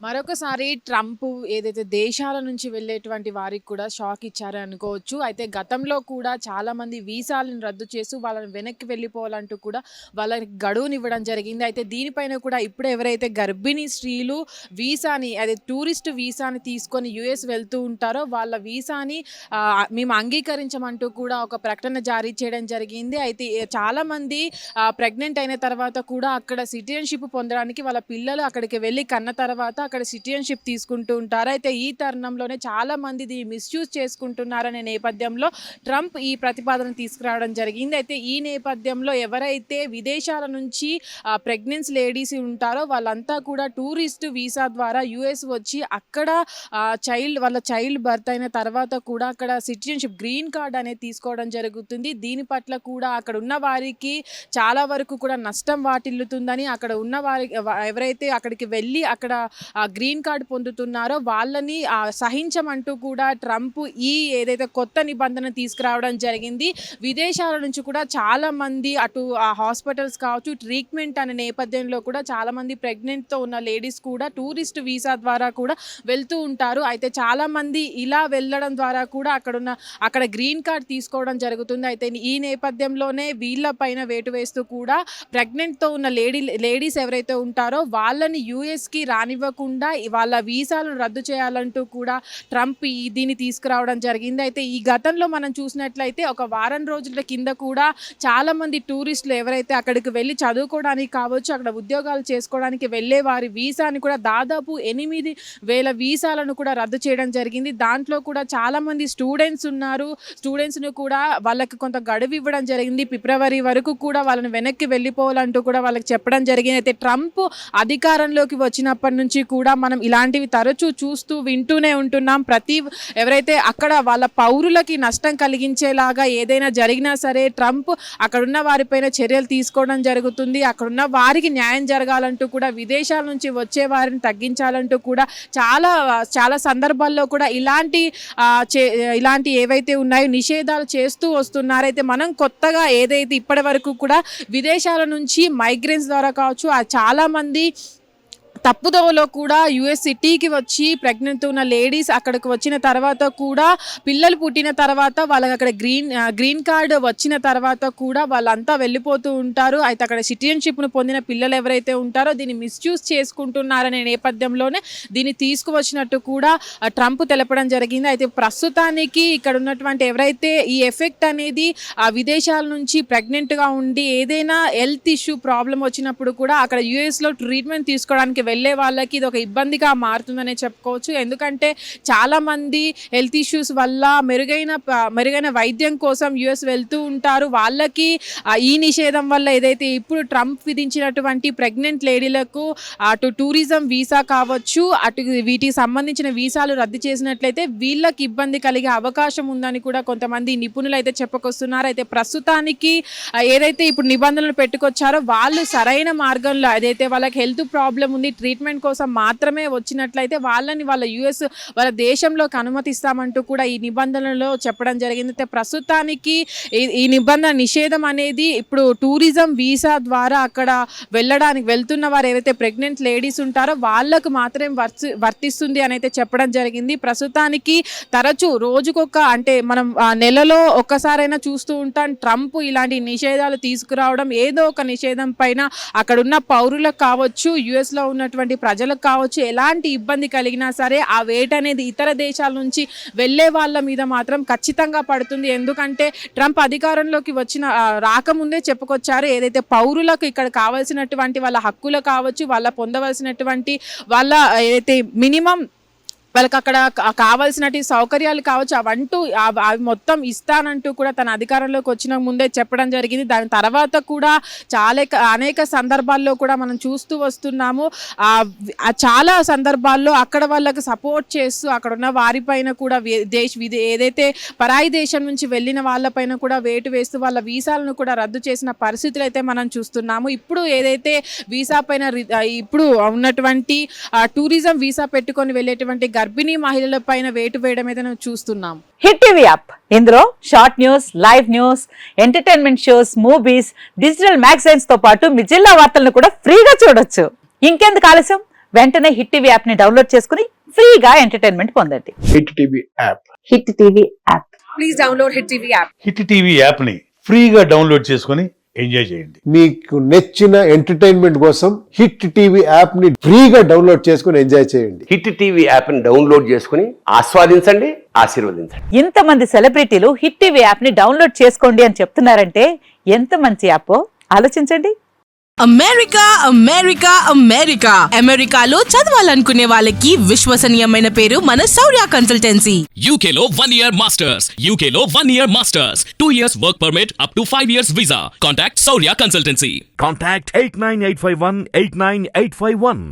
మరొకసారి ట్రంప్ ఏదైతే దేశాల నుంచి వెళ్ళేటువంటి వారికి కూడా షాక్ ఇచ్చారని అనుకోవచ్చు. అయితే గతంలో కూడా చాలామంది వీసాలను రద్దు చేస్తూ వాళ్ళని వెనక్కి వెళ్ళిపోవాలంటూ కూడా వాళ్ళకి గడువునివ్వడం జరిగింది. అయితే దీనిపైన కూడా ఇప్పుడు ఎవరైతే గర్భిణీ స్త్రీలు వీసాని అదే టూరిస్ట్ వీసాని తీసుకొని యూఎస్ వెళ్తూ ఉంటారో వాళ్ళ వీసాని మేము అంగీకరించమంటూ కూడా ఒక ప్రకటన జారీ చేయడం జరిగింది. అయితే చాలామంది ప్రెగ్నెంట్ అయిన తర్వాత కూడా అక్కడ సిటిజన్షిప్ పొందడానికి వాళ్ళ పిల్లలు అక్కడికి వెళ్ళి కన్న తర్వాత అక్కడ సిటిజన్షిప్ తీసుకుంటూ ఉంటారు. అయితే ఈ తరుణంలోనే చాలా మంది దీన్ని మిస్యూజ్ చేసుకుంటున్నారనే నేపథ్యంలో ట్రంప్ ఈ ప్రతిపాదన తీసుకురావడం జరిగింది. అయితే ఈ నేపథ్యంలో ఎవరైతే విదేశాల నుంచి ప్రెగ్నెన్సీ లేడీస్ ఉంటారో వాళ్ళంతా కూడా టూరిస్ట్ వీసా ద్వారా యుఎస్ వచ్చి అక్కడ వాళ్ళ చైల్డ్ బర్త్ అయిన తర్వాత కూడా అక్కడ సిటిజన్షిప్ గ్రీన్ కార్డ్ అనేది తీసుకోవడం జరుగుతుంది. దీని పట్ల కూడా అక్కడ ఉన్న వారికి చాలా వరకు కూడా నష్టం వాటిల్లుతుందని అక్కడ ఉన్న వారికి ఎవరైతే అక్కడికి వెళ్ళి అక్కడ గ్రీన్ కార్డ్ పొందుతున్నారో వాళ్ళని సహించమంటూ కూడా ట్రంప్ ఈ ఏదైతే కొత్త నిబంధన తీసుకురావడం జరిగింది. విదేశాల నుంచి కూడా చాలామంది అటు హాస్పిటల్స్ కావచ్చు ట్రీట్మెంట్ అనే నేపథ్యంలో కూడా చాలామంది ప్రెగ్నెంట్తో ఉన్న లేడీస్ కూడా టూరిస్ట్ వీసా ద్వారా కూడా వెళ్తూ ఉంటారు. అయితే చాలామంది ఇలా వెళ్ళడం ద్వారా కూడా అక్కడ గ్రీన్ కార్డ్ తీసుకోవడం జరుగుతుంది. అయితే ఈ నేపథ్యంలోనే వీళ్ళ పైన వేటు వేస్తూ కూడా ప్రెగ్నెంట్తో ఉన్న లేడీస్ ఎవరైతే ఉంటారో వాళ్ళని యూఎస్కి రానివ్వకుండా వాళ్ళ వీసాలను రద్దు చేయాలంటూ కూడా ట్రంప్ దీన్ని తీసుకురావడం జరిగింది. అయితే ఈ గతంలో మనం చూసినట్లయితే ఒక వారం రోజుల కింద కూడా చాలామంది టూరిస్టులు ఎవరైతే అక్కడికి వెళ్ళి చదువుకోవడానికి కావచ్చు అక్కడ ఉద్యోగాలు చేసుకోవడానికి వెళ్ళే వారి వీసాని కూడా దాదాపు 8,000 వీసాలను కూడా రద్దు చేయడం జరిగింది. దాంట్లో కూడా చాలామంది స్టూడెంట్స్ ఉన్నారు. స్టూడెంట్స్ను కూడా వాళ్ళకి కొంత గడువు ఇవ్వడం జరిగింది. ఫిబ్రవరి వరకు కూడా వాళ్ళని వెనక్కి వెళ్ళిపోవాలంటూ కూడా వాళ్ళకి చెప్పడం జరిగింది. అయితే ట్రంప్ అధికారంలోకి వచ్చినప్పటి నుంచి కూడా మనం ఇలాంటివి తరచూ చూస్తూ వింటూనే ఉంటున్నాం. ఎవరైతే అక్కడ వాళ్ళ పౌరులకి నష్టం కలిగించేలాగా ఏదైనా జరిగినా సరే ట్రంప్ అక్కడున్న వారిపైన చర్యలు తీసుకోవడం జరుగుతుంది. అక్కడున్న వారికి న్యాయం జరగాలంటూ కూడా విదేశాల నుంచి వచ్చే వారిని తగ్గించాలంటూ కూడా చాలా సందర్భాల్లో కూడా ఇలాంటి ఏవైతే ఉన్నాయో నిషేధాలు చేస్తూ వస్తున్నారు. అయితే మనం కొత్తగా ఏదైతే ఇప్పటి వరకు కూడా విదేశాల నుంచి మైగ్రెంట్స్ ద్వారా కావచ్చు చాలా మంది తప్పుదోవలో కూడా యుఎస్ సిటీకి వచ్చి ప్రెగ్నెంట్ ఉన్న లేడీస్ అక్కడికి వచ్చిన తర్వాత కూడా పిల్లలు పుట్టిన తర్వాత వాళ్ళకి అక్కడ గ్రీన్ కార్డు వచ్చిన తర్వాత కూడా వాళ్ళంతా వెళ్ళిపోతూ ఉంటారు. అయితే అక్కడ సిటిజన్షిప్ను పొందిన పిల్లలు ఎవరైతే ఉంటారో దీన్ని మిస్యూజ్ చేసుకుంటున్నారనే నేపథ్యంలోనే దీన్ని తీసుకువచ్చినట్టు కూడా ట్రంప్ తెలపడం జరిగింది. అయితే ప్రస్తుతానికి ఇక్కడ ఉన్నటువంటి ఎవరైతే ఈ ఎఫెక్ట్ అనేది విదేశాల నుంచి ప్రెగ్నెంట్గా ఉండి ఏదైనా హెల్త్ ఇష్యూ ప్రాబ్లం వచ్చినప్పుడు కూడా అక్కడ యుఎస్లో ట్రీట్మెంట్ తీసుకోవడానికి వెళ్ళే వాళ్ళకి ఇది ఒక ఇబ్బందిగా మారుతుందనే చెప్పుకోవచ్చు. ఎందుకంటే చాలామంది హెల్త్ ఇష్యూస్ వల్ల మెరుగైన వైద్యం కోసం యుఎస్ వెళ్తూ ఉంటారు. వాళ్ళకి ఈ నిషేధం వల్ల ఏదైతే ఇప్పుడు ట్రంప్ విధించినటువంటి ప్రెగ్నెంట్ లేడీలకు అటు టూరిజం వీసా కావచ్చు అటు వీటికి సంబంధించిన వీసాలు రద్దు చేసినట్లయితే వీళ్ళకి ఇబ్బంది కలిగే అవకాశం ఉందని కూడా కొంతమంది నిపుణులు అయితే చెప్పుకొస్తున్నారు. అయితే ప్రస్తుతానికి ఏదైతే ఇప్పుడు నిబంధనలు పెట్టుకొచ్చారో వాళ్ళు సరైన మార్గంలో ఏదైతే వాళ్ళకి హెల్త్ ప్రాబ్లం ఉంది ట్రీట్మెంట్ కోసం మాత్రమే వచ్చినట్లయితే వాళ్ళని వాళ్ళ దేశంలోకి అనుమతిస్తామంటూ కూడా ఈ నిబంధనలో చెప్పడం జరిగింది. అయితే ప్రస్తుతానికి ఈ నిబంధన నిషేధం అనేది ఇప్పుడు టూరిజం వీసా ద్వారా అక్కడ వెళ్తున్న వారు ఏవైతే ప్రెగ్నెంట్ లేడీస్ ఉంటారో వాళ్ళకు మాత్రమే వర్తిస్తుంది అని అయితే చెప్పడం జరిగింది. ప్రస్తుతానికి తరచూ రోజుకొక అంటే మనం నెలలో ఒక్కసారైనా చూస్తూ ఉంటాం ట్రంప్ ఇలాంటి నిషేధాలు తీసుకురావడం. ఏదో ఒక నిషేధం పైన అక్కడున్న పౌరులకు కావచ్చు యుఎస్లో ఉన్నటువంటి ప్రజలకు కావచ్చు ఎలాంటి ఇబ్బంది కలిగినా సరే ఆ వేట్ అనేది ఇతర దేశాల నుంచి వెళ్ళే వాళ్ళ మీద మాత్రం ఖచ్చితంగా పడుతుంది. ఎందుకంటే ట్రంప్ అధికారంలోకి రాకముందే చెప్పుకొచ్చారు ఏదైతే పౌరులకు ఇక్కడ కావాల్సినటువంటి వాళ్ళ హక్కులు కావచ్చు వాళ్ళ పొందవలసినటువంటి వాళ్ళ ఏదైతే మినిమం వాళ్ళకి అక్కడ కావాల్సినటువంటి సౌకర్యాలు కావచ్చు అవి మొత్తం ఇస్తానంటూ కూడా తన అధికారంలోకి వచ్చిన ముందే చెప్పడం జరిగింది. దాని తర్వాత కూడా అనేక సందర్భాల్లో కూడా మనం చూస్తూ వస్తున్నాము. చాలా సందర్భాల్లో అక్కడ వాళ్ళకి సపోర్ట్ చేస్తూ అక్కడ ఉన్న వారిపైన కూడా ఏదైతే పరాయి దేశం నుంచి వెళ్ళిన వాళ్ళపైన కూడా వేటు వేస్తూ వాళ్ళ వీసాలను కూడా రద్దు చేసిన పరిస్థితులు అయితే మనం చూస్తున్నాము. ఇప్పుడు ఏదైతే వీసా పైన ఇప్పుడు ఉన్నటువంటి టూరిజం వీసా పెట్టుకొని వెళ్ళేటువంటి గర్భిణీ మహిళల పైన వేటు వేయడం అయితే చూస్తున్నాం. హిట్ టీవీ యాప్ ఇందులో short news, live news, entertainment shows, movies, digital magazines తో పాటు మీ జిల్లా వార్తలను కూడా ఫ్రీగా చూడొచ్చు. ఇంకెందుకు ఆలస్యం, వెంటనే హిట్ టీవీ యాప్ ని డౌన్లోడ్ చేసుకుని ఫ్రీగా ఎంటర్టైన్మెంట్ పొందండి. Hit TV app. Hit TV app. Please download Hit TV app. Hit TV యాప్ని ఫ్రీగా డౌన్లోడ్ చేసుకొని ఎంజాయ్ చేయండి. మీకు నచ్చిన ఎంటర్టైన్మెంట్ కోసం హిట్ టీవీ యాప్ ని ఫ్రీగా డౌన్లోడ్ చేసుకుని ఎంజాయ్ చేయండి. హిట్ టీవీ యాప్ని డౌన్లోడ్ చేసుకుని ఆస్వాదించండి, ఆశీర్వదించండి. ఇంతమంది సెలబ్రిటీలు హిట్ టీవీ యాప్ ని డౌన్లోడ్ చేసుకోండి అని చెప్తున్నారంటే ఎంత మంచి యాప్ ఆలోచించండి. అమెరికా అమెరికా అమెరికా అమెరికాలో చదవాలనుకునే వాళ్ళకి విశ్వసనీయమైన పేరు మన శౌర్య consultancy. UK Law 1 Year Masters. UK Law 1 Year Masters. 2 years work permit up to 5 years visa. Contact Saurya Consultancy. Contact 89851 89851.